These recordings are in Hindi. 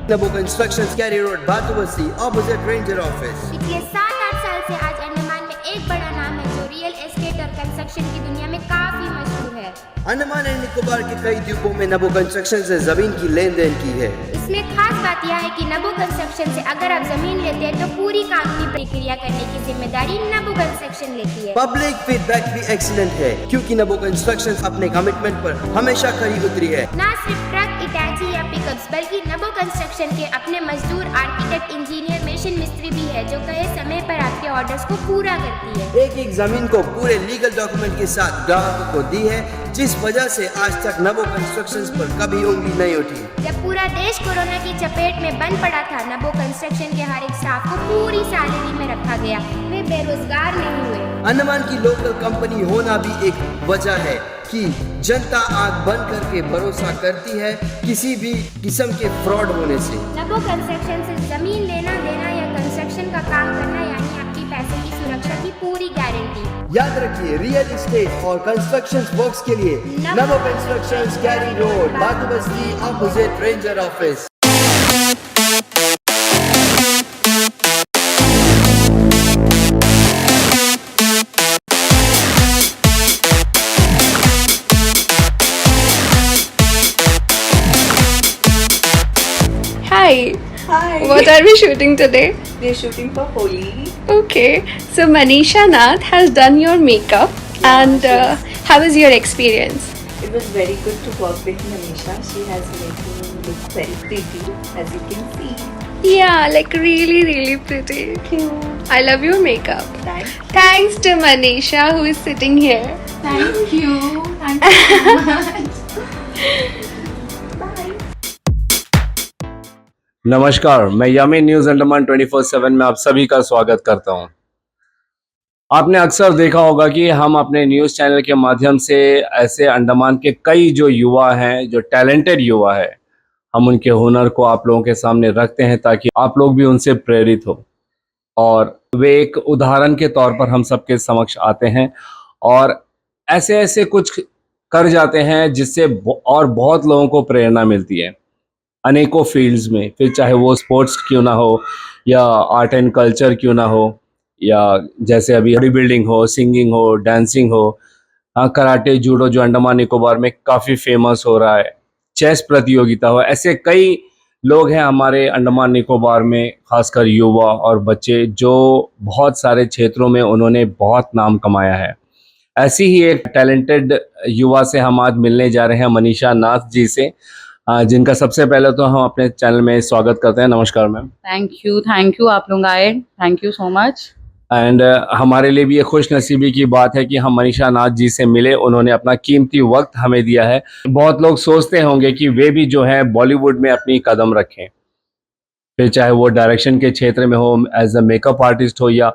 Nabo Constructions, Cary Road, Bhatubasti, opposite Ranger Office. पिछले 7-8 साल से आज अंडमान में एक बड़ा नाम है जो रियल एस्टेट और कंस्ट्रक्शन की दुनिया में काफी मशहूर है। अंडमान एंड निकोबार के कई द्वीपों में नबो कंस्ट्रक्शन से जमीन की लेन देन की है। इसमें खास बात यह है कि नबो कंस्ट्रक्शन से अगर आप जमीन लेते हैं तो पूरी कानूनी प्रक्रिया करने की जिम्मेदारी नबो कंस्ट्रक्शन लेती है। पब्लिक फीडबैक भी एक्सीलेंट है क्योंकि नबो कंस्ट्रक्शन अपने कमिटमेंट पर हमेशा खरी उतरी है। न सिर्फ ट्रक, इटाची या पिकअप्स बल्कि नबो कंस्ट्रक्शन के अपने मजदूर, आर्किटेक्ट, इंजीनियर, मशीन मिस्त्री भी है जो कहे समय पर आपके ऑर्डर्स को पूरा करती है। एक एक जमीन को पूरे लीगल डॉक्यूमेंट के साथ ग्राहकों को दी है, जिस वजह से आज तक नबो कंस्ट्रक्शंस पर कभी उंगली नहीं उठी। जब पूरा देश कोरोना की चपेट में बंद पड़ा था, नबो कंस्ट्रक्शन के हर एक स्टाफ को पूरी सैलरी में रखा गया। वे बेरोजगार नहीं हुए। अंडमान की लोकल कंपनी होना भी एक वजह है कि जनता आंख बंद करके भरोसा करती है किसी भी किस्म के फ्रॉड होने से। नबो कंस्ट्रक्शन से जमीन लेना देना या कंस्ट्रक्शन का काम करना यानी आपकी पैसे की सुरक्षा की पूरी गारंटी। याद रखिए, रियल एस्टेट और कंस्ट्रक्शन वर्क्स के लिए नबो कंस्ट्रक्शंस, कैरी road, Bathubasti, opposite ranger office. Hi. Hi. What are we shooting today? We're shooting for Holi. Okay. So Manisha Nath has done your makeup, and how was your experience? It was very good to work with Manisha. She has made me look very pretty, as you can see. Yeah, like really, really pretty. Thank you. I love your makeup. Thanks. Thanks to Manisha who is sitting here. Thank you. Thank you so much. Bye. नमस्कार, मैं यामी न्यूज अंडमान 24/7 में आप सभी का स्वागत करता हूं। आपने अक्सर देखा होगा कि हम अपने न्यूज चैनल के माध्यम से ऐसे अंडमान के कई जो युवा हैं, जो टैलेंटेड युवा है, हम उनके हुनर को आप लोगों के सामने रखते हैं ताकि आप लोग भी उनसे प्रेरित हो और वे एक उदाहरण के तौर पर हम सबके समक्ष आते हैं और ऐसे ऐसे कुछ कर जाते हैं जिससे और बहुत लोगों को प्रेरणा मिलती है अनेकों फील्ड्स में, फिर चाहे वो स्पोर्ट्स क्यों ना हो या आर्ट एंड कल्चर क्यों ना हो या जैसे अभी बॉडी बिल्डिंग हो, सिंगिंग हो, डांसिंग हो, कराटे, जूडो जो अंडमान निकोबार में काफ़ी फेमस हो रहा है, चेस प्रतियोगिता हो, ऐसे कई लोग हैं हमारे अंडमान निकोबार में, खासकर युवा और बच्चे जो बहुत सारे क्षेत्रों में उन्होंने बहुत नाम कमाया है। ऐसी ही एक टैलेंटेड युवा से हम आज मिलने जा रहे हैं, मनीषा नाथ जी से, जिनका सबसे पहले तो हम अपने चैनल में स्वागत करते हैं। नमस्कार मैम। थैंक यू आप लोग आए। Thank you so much. And हमारे लिए भी ये खुश नसीबी की बात है कि हम मनीषा नाथ जी से मिले, उन्होंने अपना कीमती वक्त हमें दिया है। बहुत लोग सोचते होंगे कि वे भी जो है बॉलीवुड में अपनी कदम रखें, फिर चाहे वो डायरेक्शन के क्षेत्र में हो, एज अ मेकअप आर्टिस्ट हो, या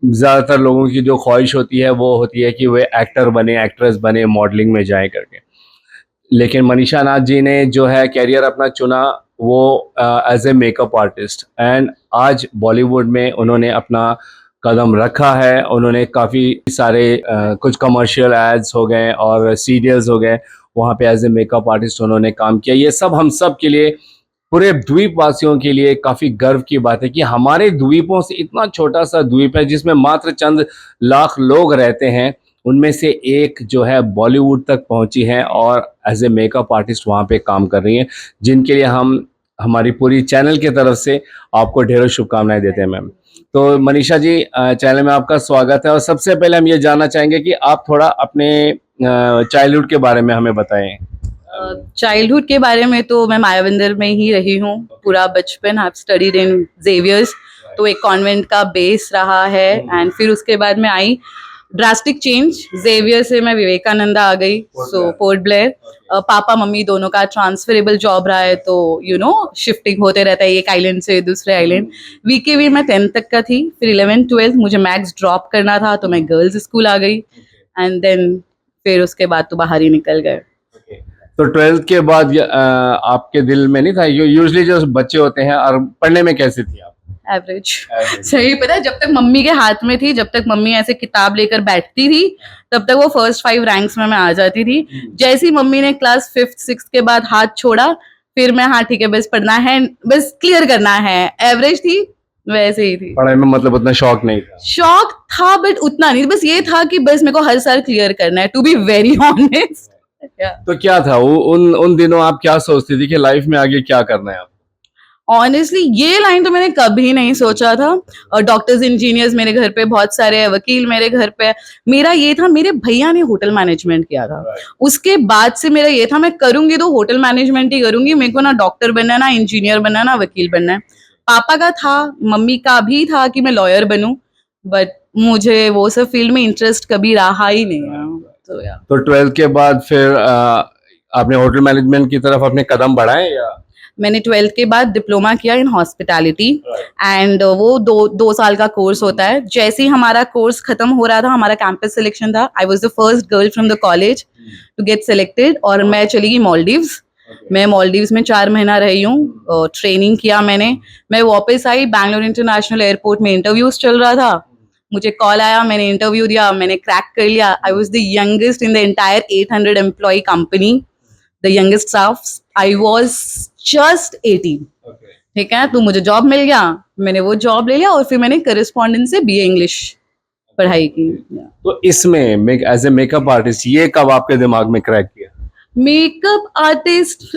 ज़्यादातर लोगों की जो ख्वाहिश होती है वो होती है कि वे एक्टर बने, एक्ट्रेस बने, मॉडलिंग में जाएं करके। लेकिन मनीषा नाथ जी ने जो है कैरियर अपना चुना वो as a makeup artist, and आज बॉलीवुड में उन्होंने अपना कदम रखा है। उन्होंने काफ़ी सारे कुछ कमर्शियल एड्स हो गए और सीरियल्स हो गए, वहाँ पे एज ए मेकअप आर्टिस्ट उन्होंने काम किया। ये सब हम सब के लिए, पूरे द्वीपवासियों के लिए काफ़ी गर्व की बात है कि हमारे द्वीपों से, इतना छोटा सा द्वीप है जिसमें मात्र चंद लाख लोग रहते हैं, उनमें से एक जो है बॉलीवुड तक पहुंची है और एज ए मेकअप आर्टिस्ट वहाँ पे काम कर रही हैं, जिनके लिए हम हमारी पूरी चैनल की तरफ से आपको ढेरों शुभकामनाएं देते हैं मैम। तो मनीषा जी, चैनल में आपका स्वागत है और सबसे पहले हम ये जानना चाहेंगे कि आप थोड़ा अपने चाइल्डहुड के बारे में हमें बताएं। चाइल्डहुड के बारे में तो मैं मायाबंदर में ही रही हूँ पूरा बचपन। I have studied in Xavier's, तो एक कॉन्वेंट का बेस रहा है। एंड फिर उसके बाद मैं आई ड्रास्टिक चेंज, जेवियर से मैं विवेकानंदा आ गई, सो पोर्ट ब्लेयर। पापा मम्मी दोनों का ट्रांसफरेबल जॉब रहा है, तो यू नो शिफ्टिंग होते रहता है एक आइलैंड से दूसरे आइलैंड। वीकेवी मैं 10th तक का थी, फिर 11th 12th मुझे मैथ्स ड्रॉप करना था तो मैं गर्ल्स स्कूल आ गई, एंड देन फिर उसके बाद तो बाहर ही निकल गए। तो 12th के बाद आपके दिल में नहीं था, यूजुअली जो बच्चे होते हैं, और पढ़ने में कैसे थी आप? एवरेज। सही पता है, जब तक मम्मी के हाथ में थी, जब तक मम्मी ऐसे किताब लेकर बैठती थी, तब तक वो फर्स्ट 5 रैंक्स में मैं आ जाती थी। जैसी मम्मी ने क्लास 5th 6th के बाद हाथ छोड़ा, फिर मैं हाँ ठीक है बस पढ़ना है, बस क्लियर करना है, एवरेज थी, वैसे ही थी। पढ़ाई में मतलब उतना शौक नहीं था? शौक था बट उतना नहीं, बस ये था कि बस मेरे को हर साल क्लियर करना है, टू बी वेरी ऑनेस्ट। तो क्या था वो उन दिनों आप क्या सोचती थी कि लाइफ में आगे क्या करना है आप? ऑनेस्टली ये लाइन तो मैंने कभी नहीं सोचा था। और डॉक्टर्स इंजीनियर्स मेरे घर पे बहुत सारे हैं, वकील मेरे घर पे है। मेरा ये था, मेरे भैया ने होटल मैनेजमेंट किया था, उसके बाद से मेरा ये था मैं करूंगी तो होटल मैनेजमेंट ही करूंगी, मेरे को ना डॉक्टर बनना है, ना इंजीनियर बनना है, ना वकील बनना है। पापा का था, मम्मी का भी था कि मैं लॉयर बनूं, बट मुझे वो सब फील्ड में इंटरेस्ट कभी रहा ही नहीं है। तो 12th के बाद फिर आपने होटल मैनेजमेंट की तरफ अपने कदम बढ़ाए या? मैंने 12th के बाद डिप्लोमा किया इन हॉस्पिटैलिटी, एंड वो दो साल का कोर्स होता है। जैसे ही हमारा कोर्स खत्म हो रहा था, हमारा कैंपस सिलेक्शन था, I was the first girl from the college to get selected, और मैं चली गई मालदीव्स। मैं मालदीव्स में 4 महीना रही हूँ, ट्रेनिंग किया मैंने। मैं वापस आई, बैंगलोर इंटरनेशनल एयरपोर्ट में इंटरव्यूज चल रहा था, मुझे कॉल आया, मैंने इंटरव्यू दिया, मैंने क्रैक कर लिया। I was the youngest in the entire 800 employ company, the youngest staff. I was just 18। ठीक है, तो मुझे जॉब मिल गया, मैंने वो जॉब ले लिया, और फिर मैंने करेस्पॉन्डेंस से BA इंग्लिश पढ़ाई की। तो इसमें एज ए मेकअप आर्टिस्ट ये कब आपके दिमाग में क्रैक किया? मेकअप आर्टिस्ट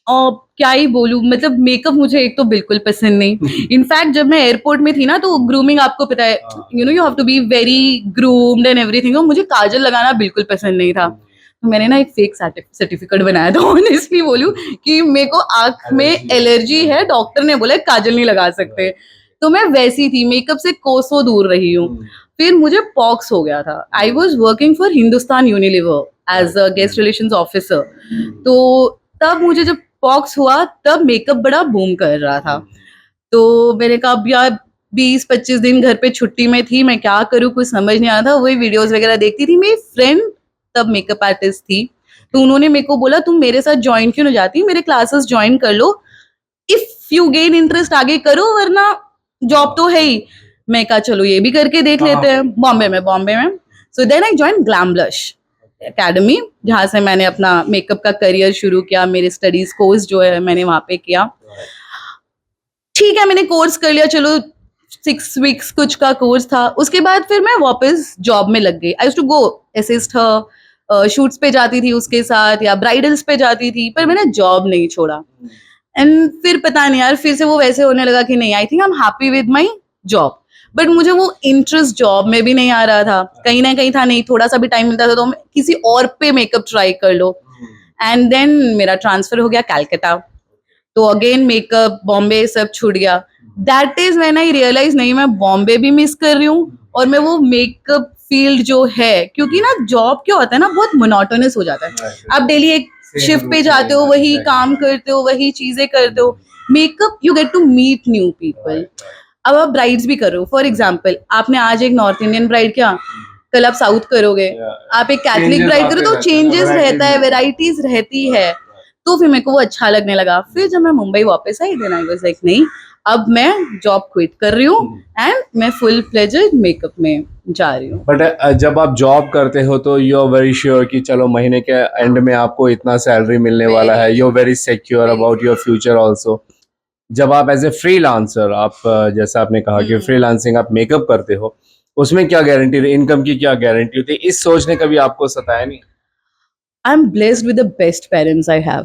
क्या ही बोलूं, मतलब मेकअप मुझे एक तो बिल्कुल पसंद नहीं। इनफैक्ट जब मैं एयरपोर्ट में थी ना, तो ग्रूमिंग आपको पता है, you know you have to be very groomed and everything, तो मुझे काजल लगाना बिल्कुल पसंद नहीं था। तो मैंने ना एक फेक सर्टिफिकेट बनाया था, ऑनेस्टली बोलूं कि मेरे को आंख में एलर्जी है, डॉक्टर ने बोला काजल नहीं लगा सकते, तो मैं वैसी थी, मेकअप से कोसों दूर रही हूँ। फिर मुझे पॉक्स हो गया था। I was working for Hindustan Unilever as a guest relations officer, तो तब मुझे जब पॉक्स हुआ, तब मेकअप बड़ा बूम कर रहा था। तो मैंने कहा अब यार 20-25 दिन घर पे छुट्टी में थी, मैं क्या करूँ, कुछ समझ नहीं आ रहा था। वही वीडियोस वगैरह देखती थी। मेरी फ्रेंड तब मेकअप आर्टिस्ट थी, तो उन्होंने मेरे को बोला तुम मेरे साथ ज्वाइन क्यों ना जाती, मेरे क्लासेस ज्वाइन कर लो, इफ यू गेन इंटरेस्ट आगे करो, वरना जॉब तो है ही। मैं कहा चलो ये भी करके देख लेते हैं। बॉम्बे में। So then I join Glam Blush Academy, जहाँ से मैंने अपना मेकअप का करियर शुरू किया। मेरे स्टडीज कोर्स जो है मैंने वहां पे किया। ठीक है, मैंने कोर्स कर लिया, चलो 6 वीक्स कुछ का कोर्स था। उसके बाद फिर मैं वापस जॉब में लग गई। I used to go assist her, shoots पे जाती थी उसके साथ, या ब्राइडल्स पे जाती थी, पर मैंने जॉब नहीं छोड़ा। एंड फिर पता नहीं यार, फिर से वो वैसे होने लगा कि नहीं, I think I am happy with my job, but मुझे वो इंटरेस्ट जॉब में भी नहीं आ रहा था। कहीं ना कहीं था नहीं, थोड़ा सा भी टाइम मिलता था तो मैं किसी और पे मेकअप ट्राई कर लो। एंड देन मेरा ट्रांसफर हो गया कलकत्ता, तो अगेन मेकअप बॉम्बे सब छूट गया। That is when I realise नहीं, मैं बॉम्बे भी मिस कर रही हूँ, और मैं वो मेकअप फील्ड जो है, क्योंकि ना जॉब क्या होता है ना, बहुत मोनोटोनस हो जाता है। आप डेली एक शिफ्ट पे जाते हो, वही काम करते हो, वही चीजें करते हो। Makeup you get to meet new people. अब आप ब्राइड्स भी कर रहे हो, फॉर एग्जाम्पल आपने आज एक नॉर्थ इंडियन ब्राइड किया, कल आप साउथ करोगे, आप एक कैथलिक ब्राइड करो, तो चेंजेस रहता है, वेराइटीज रहती है। तो फिर मेरे को वो अच्छा लगने लगा। फिर जब मैं मुंबई वापस आई, देन आई वाज लाइक नहीं, अब मैं जॉब क्विट कर रही हूँ एंड मैं फुल फ्लेजेड मेकअप में जा रही हूँ। बट जब आप जॉब करते हो तो यू आर वेरी श्योर कि चलो महीने के एंड में आपको इतना सैलरी मिलने वाला है, you are very secure about your future also. जब आप एज ए फ्रीलांसर, आप जैसा आपने कहा कि फ्रीलांसिंग आप मेकअप करते हो, उसमें क्या गारंटी, इनकम की क्या गारंटी होती है, इस सोच ने कभी आपको सताया नहीं? I am blessed with the best parents I have.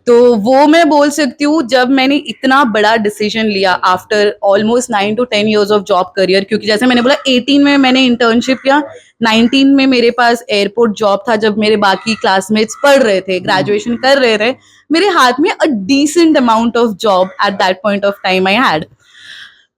तो वो मैं बोल सकती हूँ, जब मैंने इतना बड़ा डिसीजन लिया after almost 9 to 10 years of job career, क्योंकि जैसे मैंने बोला 18 में मैंने इंटर्नशिप किया, 19 में मेरे पास एयरपोर्ट जॉब था, जब मेरे बाकी क्लासमेट्स पढ़ रहे थे, ग्रेजुएशन कर रहे थे, मेरे हाथ में a decent amount of job at that point of time I had.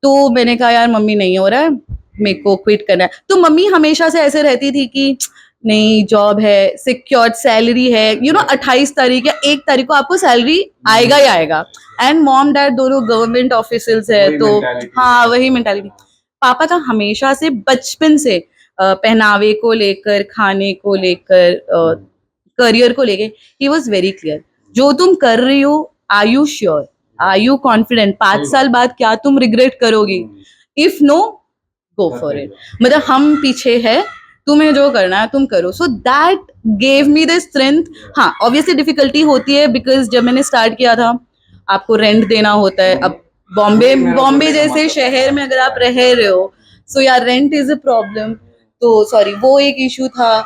तो मैंने कहा यार मम्मी नहीं हो रहा है, मेरे को क्विट करना है। तो मम्मी हमेशा से ऐसे रहती थी कि नहीं जॉब है, सिक्योर सैलरी है, 28 तारीख या 1 तारीख को आपको सैलरी आएगा ही आएगा। एंड मॉम डैड दोनों गवर्नमेंट ऑफिसर्स है, वही तो mentality। हाँ वही मेंटालिटी। पापा का हमेशा से बचपन से पहनावे को लेकर, खाने को लेकर, करियर को लेकर ही वॉज वेरी क्लियर। जो तुम कर रही हो, are you sure, are you confident, 5 साल बाद क्या तुम रिग्रेट करोगी? If no, go for it. मतलब हम पीछे है, तुम्हें जो करना है तुम करो। So that gave me the strength. हाँ ऑब्वियसली डिफिकल्टी होती है, बिकॉज जब मैंने स्टार्ट किया था आपको रेंट देना होता है। अब बॉम्बे जैसे शहर में अगर आप रह रहे हो, सो यार रेंट इज अ प्रॉब्लम। तो सॉरी, वो एक इशू था।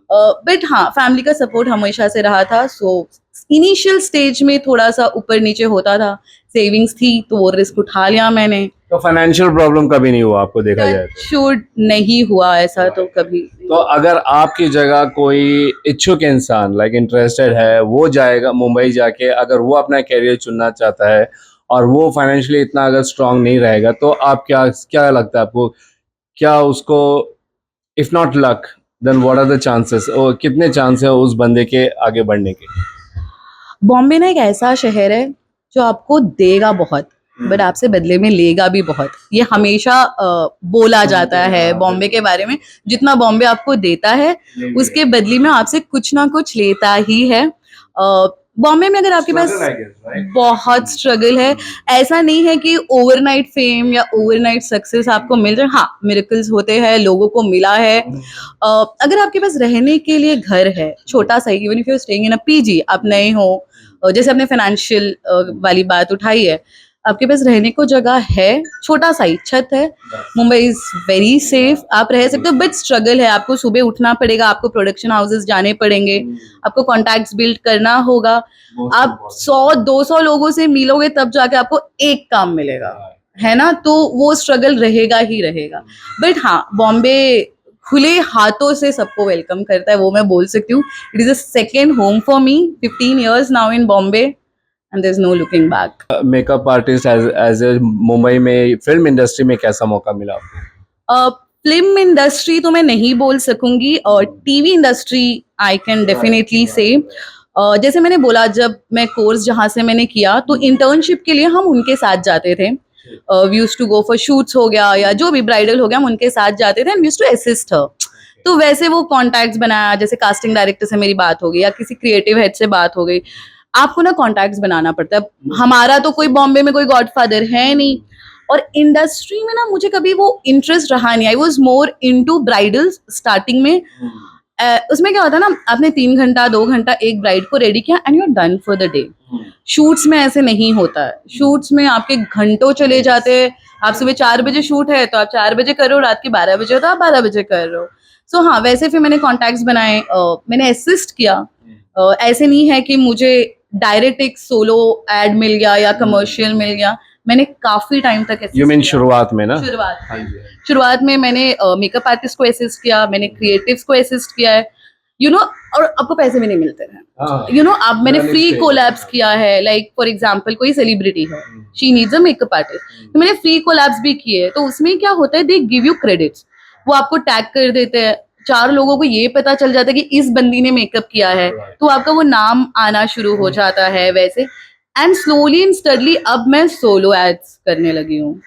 बट हाँ फैमिली का सपोर्ट हमेशा से रहा था। सो इनिशियल स्टेज में थोड़ा सा ऊपर नीचे होता था, सेविंग्स थी तो वो रिस्क उठा लिया मैंने। तो फाइनेंशियल प्रॉब्लम कभी नहीं हुआ आपको, देखा जाए तो? शूट नहीं हुआ ऐसा तो कभी। तो अगर आपकी जगह कोई इच्छुक इंसान लाइक इंटरेस्टेड है, वो जाएगा मुंबई जाके, अगर वो अपना कैरियर चुनना चाहता है और वो फाइनेंशियली इतना अगर स्ट्रांग नहीं रहेगा, तो आप क्या लगता है आपको, क्या उसको, if not luck then what are the chances, और कितने चांस है उस बंदे के आगे बढ़ने के? बॉम्बे ना एक ऐसा शहर है जो आपको देगा बहुत, बट आपसे बदले में लेगा भी बहुत। ये हमेशा बोला जाता है बॉम्बे के बारे में। जितना बॉम्बे आपको देता है, उसके बदले में आपसे कुछ ना कुछ लेता ही है। बॉम्बे में अगर आपके पास बहुत स्ट्रगल है, ऐसा नहीं है कि ओवरनाइट फेम या ओवरनाइट सक्सेस आपको मिल जाए। हाँ मिरेकल्स होते हैं, लोगों को मिला है। अगर आपके पास रहने के लिए घर है छोटा सा, even if you are staying in a PG, आप नए हो, जैसे आपने फाइनेंशियल वाली बात उठाई है, आपके पास रहने को जगह है, छोटा सा ही छत है, मुंबई इज वेरी सेफ, आप रह सकते हो। बट स्ट्रगल है, आपको सुबह उठना पड़ेगा, आपको प्रोडक्शन हाउसेस जाने पड़ेंगे, आपको कॉन्टैक्ट्स बिल्ड करना होगा। आप 100-200 लोगों से मिलोगे तब जाके आपको एक काम मिलेगा, है ना? तो वो स्ट्रगल रहेगा ही रहेगा। बट हाँ बॉम्बे खुले हाथों से सबको वेलकम करता है, वो मैं बोल सकती हूँ। It is a second home for me. 15 years now in Bombay and there is no looking back. Makeup artist as a Mumbai में फिल्म इंडस्ट्री में कैसा मौका मिला आपको? फिल्म इंडस्ट्री तो मैं नहीं बोल सकूंगी, और TV industry I can definitely से। जैसे मैंने बोला, जब मैं कोर्स जहाँ से मैंने किया, तो इंटर्नशिप के लिए हम उनके साथ जाते थे। We used to go for shoots हो गया या जो भी ब्राइडल हो गया, हम उनके साथ जाते थे and we used to assist her. तो वैसे वो कॉन्टैक्ट्स बनाया, जैसे कास्टिंग डायरेक्टर से मेरी बात हो गई या किसी क्रिएटिव हेड से बात हो गई, आपको ना कॉन्टैक्ट्स बनाना पड़ता है। हमारा तो कोई बॉम्बे में कोई गॉडफादर है नहीं, और इंडस्ट्री में ना मुझे कभी वो इंटरेस्ट रहा नहीं। I was more into bridals starting में। उसमें क्या होता है ना, आपने 3 घंटा 2 घंटा एक ब्राइड को रेडी किया and you are done for the day. Shoots में ऐसे नहीं होता है। शूट्स में आपके घंटों चले जाते हैं। आप सुबह 4 बजे शूट है तो आप 4 बजे कर रहे हो, रात के 12 बजे हो तो आप 12 बजे कर रहे हो। सो हाँ वैसे फिर मैंने कॉन्टैक्ट्स बनाए, मैंने असिस्ट किया। ऐसे नहीं है कि मुझे डायरेक्ट एक सोलो एड मिल गया या कमर्शियल मिल गया। मैंने काफी टाइम तक assist यू मीन किया। शुरुआत में ना? शुरुआत में मैंने मेकअप आर्टिस्ट को असिस्ट किया, मैंने क्रिएटिव्स को असिस्ट किया है, और आपको पैसे भी नहीं मिलते हैं। अब मैंने फ्री कोलैब्स किया है। लाइक फॉर एग्जांपल कोई सेलिब्रिटी है, she needs a makeup artist, तो मैंने फ्री कोलैब्स भी किए। तो उसमें क्या होता है, दे गिव यू क्रेडिट्स, वो आपको टैग कर देते हैं। 4 लोगों को ये पता चल जाता है कि इस बंदी ने मेकअप किया है, तो आपका वो नाम आना शुरू हो जाता है वैसे। एंड स्लोली एंड स्टडली अब मैं सोलो एड्स करने लगी हूँ।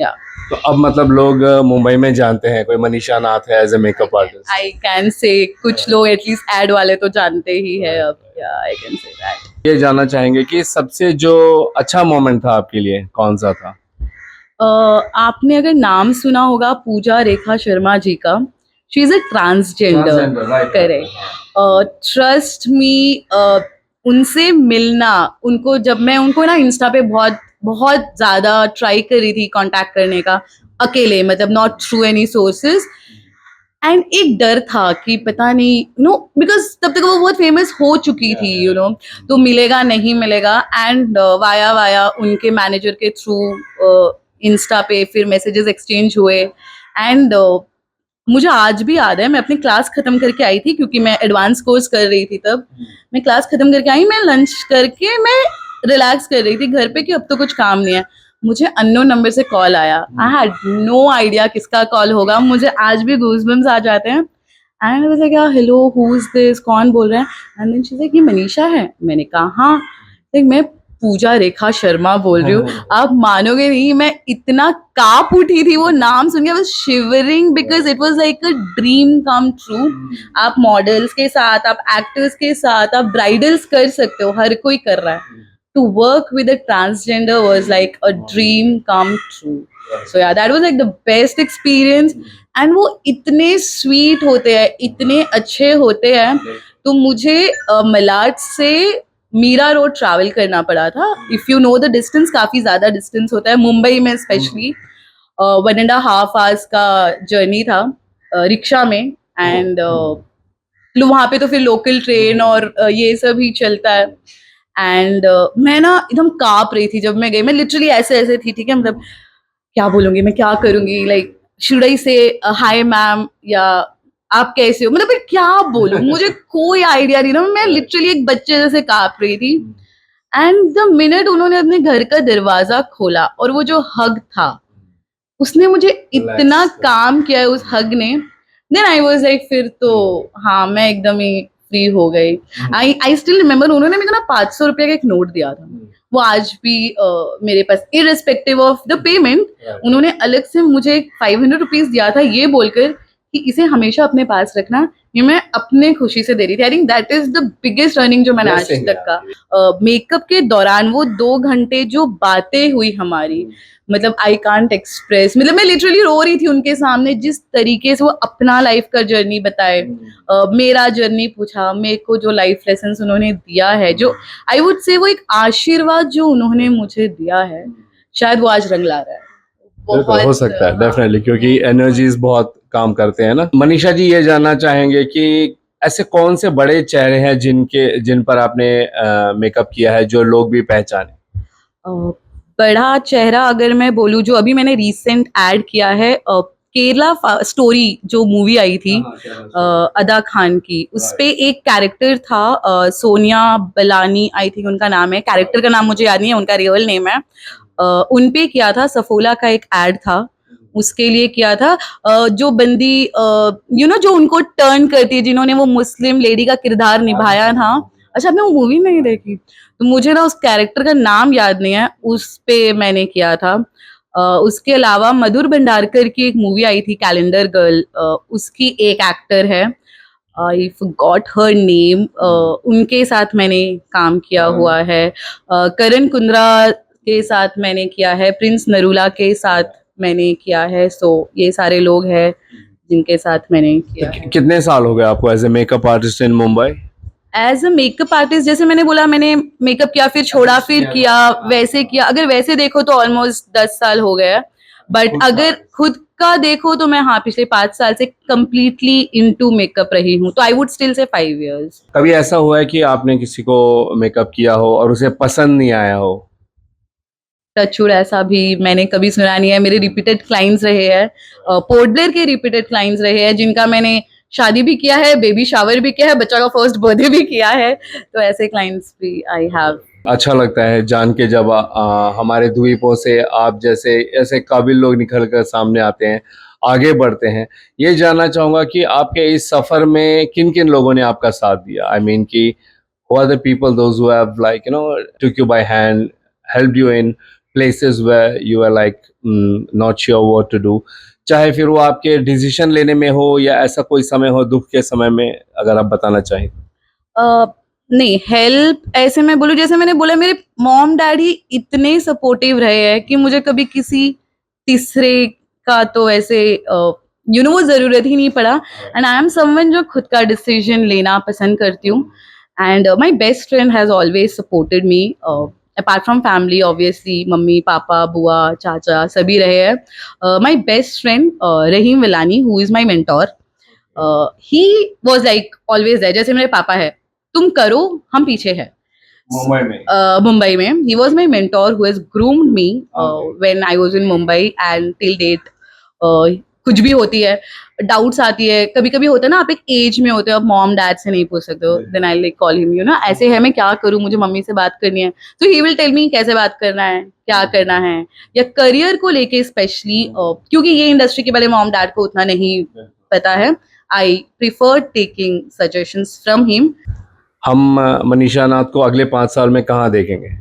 या तो अब मतलब लोग मुंबई में जानते हैं कोई मनीषा नाथ है as a makeup artist? I can say कुछ लोग एटलीस्ट एड वाले तो जानते ही है अब। या आई कैन से दैट। ये जानना चाहेंगे कि सबसे जो अच्छा मोमेंट था आपके लिए कौन सा था? आपने अगर नाम सुना होगा पूजा रेखा शर्मा जी का, she is a transgender, correct. Trust me, उनसे मिलना, उनको जब मैं उनको ना इंस्टा पे बहुत बहुत ज्यादा ट्राई कर रही थी कांटेक्ट करने का, अकेले, मतलब not through any sources. And एक डर था कि पता नहीं बिकॉज तब तक वो बहुत फेमस हो चुकी थी तो मिलेगा नहीं मिलेगा। एंड वाया उनके मैनेजर के थ्रू इंस्टा पे फिर मैसेजेस एक्सचेंज हुए। एंड मुझे आज भी याद है, मैं अपनी क्लास खत्म करके आई थी, क्योंकि मैं एडवांस कोर्स कर रही थी तब। मैं क्लास खत्म करके आई, मैं लंच करके मैं रिलैक्स कर रही थी घर पे कि अब तो कुछ काम नहीं है। मुझे अननोन नंबर से कॉल आया. आई हैड नो आइडिया किसका कॉल होगा. मुझे आज भी गूज़बम्स आ जाते हैं. And I was like hello who is this, कौन बोल रहा है. And then she is like ये मनीषा है. मैंने कहा हाँ. लाइक मैं पूजा रेखा शर्मा बोल रही हूँ. आप मानोगे नहीं, मैं इतना कांप उठी थी वो नाम सुन के. I was shivering because it was like a dream come true. आप मॉडल्स के साथ, आप एक्टर्स के साथ, आप ब्राइडल्स कर सकते हो, हर कोई कर रहा है. To work with a transgender was like a dream come true. So yeah, that was like the best experience. And वो इतने sweet होते हैं, इतने अच्छे होते हैं. तो मुझे मलाड से मीरा रोड ट्रैवल करना पड़ा था. If you know the distance, काफी ज्यादा distance होता है मुंबई में स्पेशली. 1.5 hours का जर्नी था रिक्शा में. एंड वहाँ पे तो फिर लोकल ट्रेन और ये सब ही चलता है. एंड मैं ना एकदम कांप रही थी जब मैं गई. मैं लिटरली ऐसे ऐसे थी, ठीक है, मतलब क्या बोलूंगी, मैं क्या करूंगी, लाइक शुड आई से हाय मैम या आप कैसे हो, मतलब मैं क्या बोलूं. मुझे कोई आइडिया नहीं था. मैं लिटरली एक बच्चे जैसे कांप रही थी. एंड द मिनट उन्होंने अपने घर का दरवाजा खोला और वो जो हग था उसने मुझे इतना काम किया है, उस हग ने. देन आई वाज लाइक फिर तो हाँ, मैं एकदम ही फ्री हो गई. आई स्टिल रिमेम्बर उन्होंने मेरे को ना 500 रुपये का एक नोट दिया था. वो आज भी मेरे पास, इररिस्पेक्टिव ऑफ द पेमेंट, उन्होंने अलग से मुझे 500 रुपीज दिया था ये बोलकर कि इसे हमेशा अपने पास रखना, ये मैं अपने खुशी से दे रही थी. I think that is the biggest earning जो मैंने आज तक का. मेकअप के दौरान वो 2 घंटे जो बातें हुई हमारी, मतलब आई कांट एक्सप्रेस. मतलब मैं लिटरली रो रही थी उनके सामने. जिस तरीके से वो अपना लाइफ का जर्नी बताए, मेरा जर्नी पूछा, मेरे को जो लाइफ लेसन उन्होंने दिया है, जो आई वुड से वो एक आशीर्वाद जो उन्होंने मुझे दिया है, शायद वो आज रंग ला रहा है. बिल्कुल हो सकता है डेफिनेटली, क्योंकि एनर्जीज बहुत काम करते हैं ना. मनीषा जी, ये जानना चाहेंगे कि ऐसे कौन से बड़े चेहरे हैं जिन पर आपने मेकअप किया है जो लोग भी पहचाने? बड़ा चेहरा अगर मैं बोलूं, जो अभी मैंने रिसेंट ऐड किया है, केरला स्टोरी जो मूवी आई थी अदा खान की, उस पे एक कैरेक्टर था सोनिया बलानी आई थिंक उनका नाम है. कैरेक्टर का नाम मुझे याद नहीं है, उनका रियल नेम है. उन पे किया था. सफोला का एक ऐड था, उसके लिए किया था. जो बंदी जो उनको टर्न करती है, जिन्होंने वो मुस्लिम लेडी का किरदार निभाया था. अच्छा, आपने वो मूवी नहीं देखी? तो मुझे ना उस कैरेक्टर का नाम याद नहीं है, उस पे मैंने किया था. उसके अलावा मधुर भंडारकर की एक मूवी आई थी कैलेंडर गर्ल, उसकी एक एक्टर है, आई फॉरगॉट हर नेम, उनके साथ मैंने काम किया हुआ है. करण कुंद्रा के साथ मैंने किया है, प्रिंस नरूला के साथ मैंने किया है. सो ये सारे लोग हैं जिनके साथ मैंने किया है. कितने साल हो गए आपको as a makeup artist in Mumbai? As a makeup artist, जैसे मैंने बोला, मैंने मेकअप किया, फिर छोड़ा, फिर किया, वैसे किया. अगर वैसे देखो तो ऑलमोस्ट 10 साल हो गया. बट अगर खुद का देखो तो मैं पिछले 5 साल से कम्प्लीटली इनटू मेकअप रही हूँ. तो I would still say 5 years. कभी ऐसा हुआ है कि आपने किसी को मेकअप किया हो और उसे पसंद नहीं आया हो? टचवुड ऐसा भी मैंने कभी सुना नहीं है. मेरे रिपीटेड क्लाइंट्स रहे हैं, पोर्ट ब्लेयर के रिपीटेड क्लाइंट्स रहे हैं, जिनका मैंने शादी भी किया है, बेबी शावर भी किया है, बच्चा का फर्स्ट बर्थडे भी किया है. तो ऐसे क्लाइंट्स भी आई हैव. अच्छा लगता है जान के जब हमारे द्वीपों से आप जैसे ऐसे काबिल लोग निकल कर सामने आते हैं, आगे बढ़ते हैं. ये जानना चाहूँगा कि आपके इस सफ़र में किन किन लोगों ने आपका साथ दिया? आई मीन कि who are the people those who have took you by hand, helped you in places where you were like not sure what to do, चाहे फिर वो आपके डिसीजन लेने में हो या ऐसा कोई समय हो दुख के समय में, अगर आप बताना चाहें. नहीं, हेल्प ऐसे मैं बोलूँ, जैसे मैंने बोला, मेरे मॉम डैडी इतने सपोर्टिव रहे हैं कि मुझे कभी किसी तीसरे का तो ऐसे वो जरूरत ही नहीं पड़ा. एंड आई एम समवन जो खुद का डिसीजन लेना पसंद करती हूँ. And my best friend has always supported me, apart from family obviously, मम्मी पापा बुआ चाचा सभी रहे हैं. My best friend Rahim Vilani, who is my mentor, he was like always there. जैसे मेरे पापा है, तुम करो, हम पीछे हैं. मुंबई में he was my mentor who has groomed me when I was in Mumbai, and till date कुछ भी होती है, डाउट्स आती है, कभी कभी होता है ना, आप एक एज में होते हो, आप मॉम डैड से नहीं पूछ सकते हो, then I like call him, you know ऐसे है मैं क्या करूं, मुझे मम्मी से बात करनी है, तो ही विल टेल मी कैसे बात करना है, क्या करना है, या करियर को लेके स्पेशली, क्योंकि ये इंडस्ट्री के बारे में मॉम डैड को उतना नहीं पता है, I prefer taking suggestions from him. हम मनीषा नाथ को अगले 5 साल में कहाँ देखेंगे?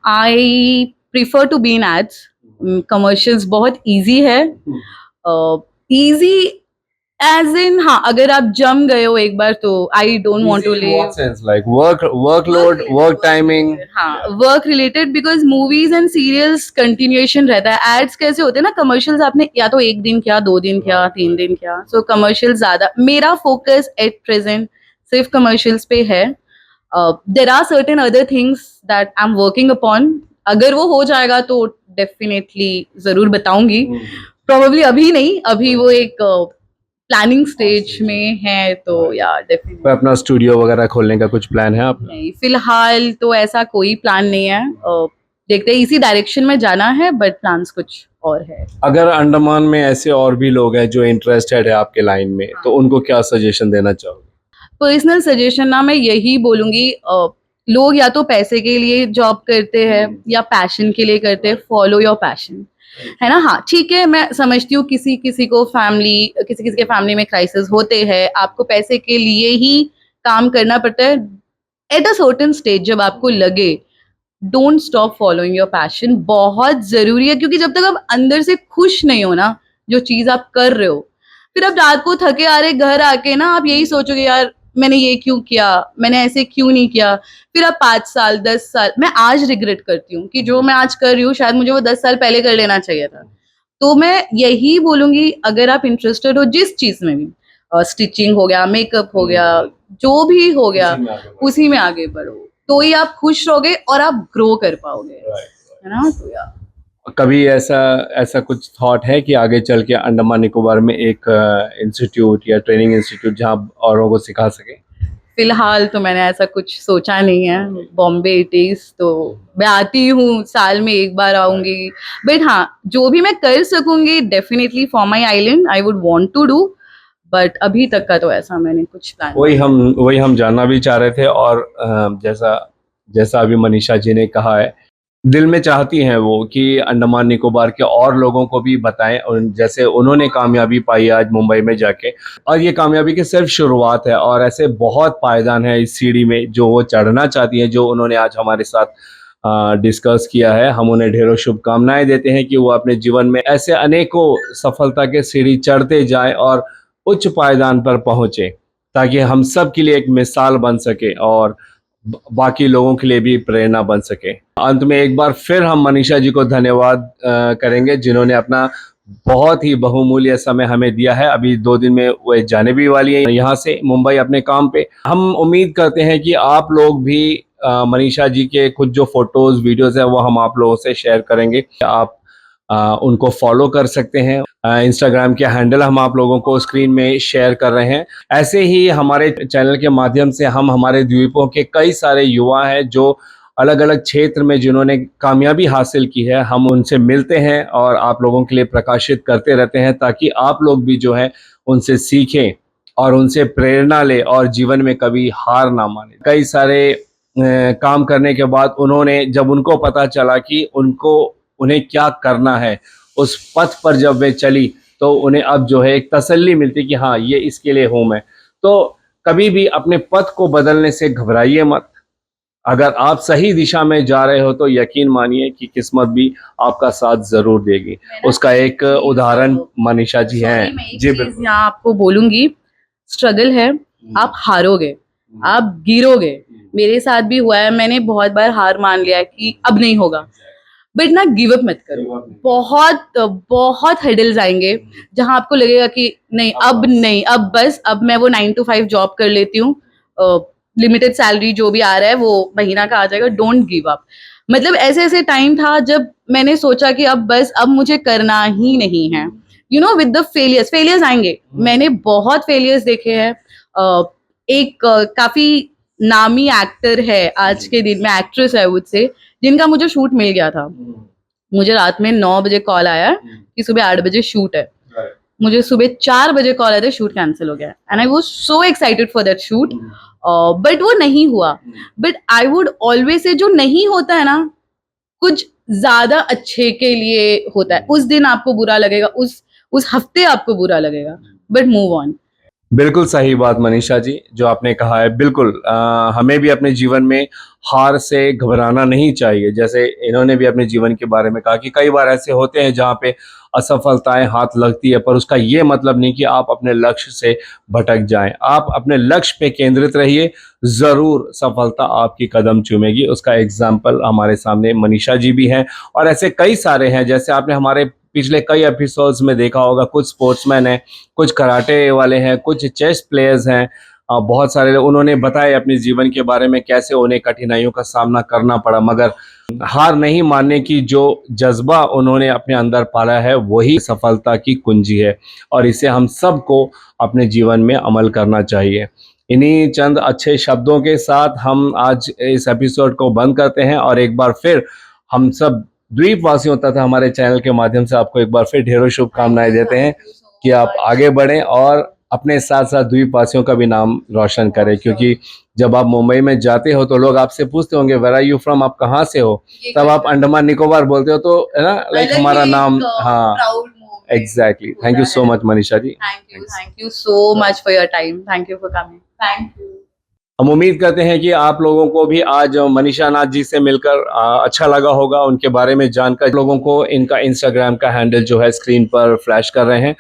I prefer to be in ads. Commercials बहुत इजी है, इजी एज इन, हाँ अगर आप जम गए हो एक बार तो I don't want to leave. What sense? Like workload, work timing. हाँ work related, because movies and serials continuation रहता है. एड्स कैसे होते हैं ना, कमर्शियल्स आपने या तो 1 दिन किया, 2 दिन किया, 3 दिन किया, सो कमर्शियल ज्यादा. मेरा फोकस एट प्रेजेंट सिर्फ कमर्शियल्स पे है. There are certain other things that I am working upon. अगर वो हो जाएगा तो डेफिनेटली जरूर बताऊंगी. प्रोबेबली अभी नहीं, अभी वो एक प्लानिंग स्टेज में है, तो यार डेफिनेटली. कोई अपना स्टूडियो वगैरह खोलने का कुछ प्लान है आपका? नहीं, फिलहाल तो ऐसा कोई प्लान नहीं है. देखते हैं, इसी डायरेक्शन में जाना है, बट प्लान्स कुछ और है. अगर अंडमान में ऐसे और भी लोग हैं जो इंटरेस्टेड है आपके लाइन में, तो उनको क्या सजेशन देना चाहोगे? पर्सनल सजेशन ना मैं यही बोलूंगी, लोग या तो पैसे के लिए जॉब करते हैं या पैशन के लिए करते हैं. फॉलो योर पैशन, है ना. हाँ ठीक है, मैं समझती हूँ किसी किसी को किसी के फैमिली में क्राइसिस होते हैं, आपको पैसे के लिए ही काम करना पड़ता है. एट अ सर्टेन स्टेज जब आपको लगे, don't stop following your passion. बहुत जरूरी है, क्योंकि जब तक आप अंदर से खुश नहीं हो ना जो चीज आप कर रहे हो, फिर आप रात को थके आ रहे घर आके ना आप यही सोचोगे यार मैंने ये क्यों किया, मैंने ऐसे क्यों नहीं किया. फिर आप 5 साल 10 साल, मैं आज रिग्रेट करती हूँ कि जो मैं आज कर रही हूँ शायद मुझे वो 10 साल पहले कर लेना चाहिए था. तो मैं यही बोलूंगी, अगर आप इंटरेस्टेड हो जिस चीज में भी, स्टिचिंग हो गया, मेकअप हो गया, जो भी हो गया, उसी में आगे बढ़ो, तो ही आप खुश रहोगे और आप ग्रो कर पाओगे, है ना. तो यार कभी ऐसा कुछ थॉट है कि आगे चल के अंडमान निकोबार में एक इंस्टीट्यूट या ट्रेनिंग इंस्टीट्यूट जहां औरों को सिखा सके? फिलहाल तो मैंने ऐसा कुछ सोचा नहीं है. बॉम्बे इट इज, तो मैं आती हूँ, साल में एक बार आऊंगी, बट हाँ जो भी मैं कर सकूंगी definitely for my island I would want to do. But अभी तक का तो ऐसा मैंने कुछ प्लान. वही हम जानना भी चाह रहे थे. और जैसा अभी मनीषा जी ने कहा है, दिल में चाहती हैं वो कि अंडमान निकोबार के और लोगों को भी बताएं, और जैसे उन्होंने कामयाबी पाई आज मुंबई में जाके, और ये कामयाबी की सिर्फ शुरुआत है, और ऐसे बहुत पायदान है इस सीढ़ी में जो वो चढ़ना चाहती हैं, जो उन्होंने आज हमारे साथ डिस्कस किया है. हम उन्हें ढेरों शुभकामनाएं देते हैं कि वो अपने जीवन में ऐसे अनेकों सफलता के सीढ़ी चढ़ते जाएं और उच्च पायदान पर पहुंचे, ताकि हम सब के लिए एक मिसाल बन सके और बाकी लोगों के लिए भी प्रेरणा बन सके. अंत में एक बार फिर हम मनीषा जी को धन्यवाद करेंगे, जिन्होंने अपना बहुत ही बहुमूल्य समय हमें दिया है. अभी 2 दिन में वो जाने भी वाली है यहाँ से मुंबई अपने काम पे. हम उम्मीद करते हैं कि आप लोग भी मनीषा जी के कुछ जो फोटोज वीडियोस है वो हम आप लोगों से शेयर करेंगे. आप उनको फॉलो कर सकते हैं. इंस्टाग्राम के हैंडल हम आप लोगों को स्क्रीन में शेयर कर रहे हैं. ऐसे ही हमारे चैनल के माध्यम से हम हमारे द्वीपों के कई सारे युवा हैं जो अलग अलग क्षेत्र में जिन्होंने कामयाबी हासिल की है, हम उनसे मिलते हैं और आप लोगों के लिए प्रकाशित करते रहते हैं, ताकि आप लोग भी जो है उनसे सीखें और उनसे प्रेरणा लें और जीवन में कभी हार ना माने. कई सारे काम करने के बाद उन्होंने, जब उनको पता चला कि उन्हें क्या करना है, उस पथ पर जब वे चली, तो उन्हें अब जो है एक तसल्ली मिलती कि हाँ ये इसके लिए हूँ मैं. तो कभी भी अपने पथ को बदलने से घबराइए मत. अगर आप सही दिशा में जा रहे हो तो यकीन मानिए कि किस्मत भी आपका साथ जरूर देगी. उसका एक उदाहरण मनीषा जी हैं. जी बिल्कुल. यहाँ आपको बोलूंगी, स्ट्रगल है, आप हारोगे, आप गिरोगे. मेरे साथ भी हुआ है, मैंने बहुत बार हार मान लिया कि अब नहीं होगा, बट ना गिव अप मत करो. बहुत हर्डल्स आएंगे जहां आपको लगेगा कि नहीं, अब बस, अब मैं वो 9 to 5 जॉब कर लेती हूँ, लिमिटेड सैलरी जो भी आ रहा है वो महीना का आ जाएगा. Don't give up. मतलब ऐसे टाइम था जब मैंने सोचा कि अब बस, अब मुझे करना ही नहीं है. You no, with the failures आएंगे. मैंने बहुत फेलियर्स देखे हैं. एक काफी नामी एक्टर है आज के दिन में, एक्ट्रेस है मुझसे, जिनका मुझे शूट मिल गया था. मुझे रात में 9 बजे कॉल आया कि सुबह 8 बजे शूट है. मुझे सुबह 4 बजे कॉल आया था, शूट कैंसिल हो गया, and I was so excited for that shoot, but वो नहीं हुआ. But I would always say जो नहीं होता है ना, कुछ ज्यादा अच्छे के लिए होता है. उस दिन आपको बुरा लगेगा, उस हफ्ते आपको बुरा लगेगा, बट मूव ऑन. बिल्कुल सही बात मनीषा जी जो आपने कहा है. बिल्कुल हमें भी अपने जीवन में हार से घबराना नहीं चाहिए. जैसे इन्होंने भी अपने जीवन के बारे में कहा कि कई बार ऐसे होते हैं जहाँ पे असफलताएं हाथ लगती है, पर उसका ये मतलब नहीं कि आप अपने लक्ष्य से भटक जाएं. आप अपने लक्ष्य पे केंद्रित रहिए, ज़रूर सफलता आपकी कदम चूमेगी. उसका एग्जाम्पल हमारे सामने मनीषा जी भी हैं और ऐसे कई सारे हैं. जैसे आपने हमारे पिछले कई एपिसोड्स में देखा होगा, कुछ स्पोर्ट्समैन हैं, कुछ कराटे वाले हैं, कुछ चेस प्लेयर्स हैं, बहुत सारे उन्होंने बताए अपने जीवन के बारे में कैसे उन्हें कठिनाइयों का सामना करना पड़ा, मगर हार नहीं मानने की जो जज्बा उन्होंने अपने अंदर पाला है वही सफलता की कुंजी है और इसे हम सबको अपने जीवन में अमल करना चाहिए. इन्हीं चंद अच्छे शब्दों के साथ हम आज इस एपिसोड को बंद करते हैं और एक बार फिर हम सब द्वीपवासियों तथा हमारे चैनल के माध्यम से आपको एक बार फिर ढेरों शुभकामनाएं देते हैं कि आप आगे बढ़ें और अपने साथ साथ द्वीपवासियों का भी नाम रोशन करें. क्योंकि जब आप मुंबई में जाते हो तो लोग आपसे पूछते होंगे वेयर आर यू फ्रॉम, आप कहाँ से हो, तब आप अंडमान निकोबार बोलते हो, तो है ना, लाइक हमारा नाम. हाँ, exactly. Thank you so much Manisha ji. Thank you so much for your time. Thank you for coming. Thank you. हम उम्मीद करते हैं कि आप लोगों को भी आज मनीषा नाथ जी से मिलकर अच्छा लगा होगा, उनके बारे में जानकर. लोगों को इनका इंस्टाग्राम का हैंडल जो है स्क्रीन पर फ्लैश कर रहे हैं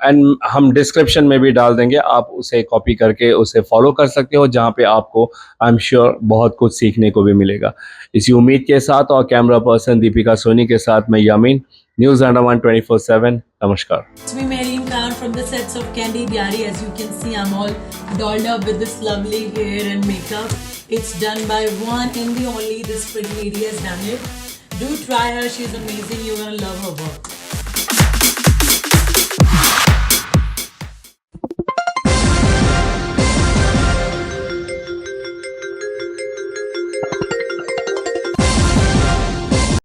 एंड हम डिस्क्रिप्शन में भी डाल देंगे, आप उसे कॉपी करके उसे फॉलो कर सकते हो, जहां पे आपको आई एम श्योर बहुत कुछ सीखने को भी मिलेगा. इसी उम्मीद के साथ और कैमरा पर्सन दीपिका सोनी के साथ मैं यामीन, न्यूज़ अंडमान 24/7. नमस्कार. It's me, Marine Khan, from the sets of Candy Diary. As you can see, I'm all dolled up with this lovely hair and makeup. It's done by one and the only, this pretty lady has done it. Do try her, she's amazing, you're gonna love her work.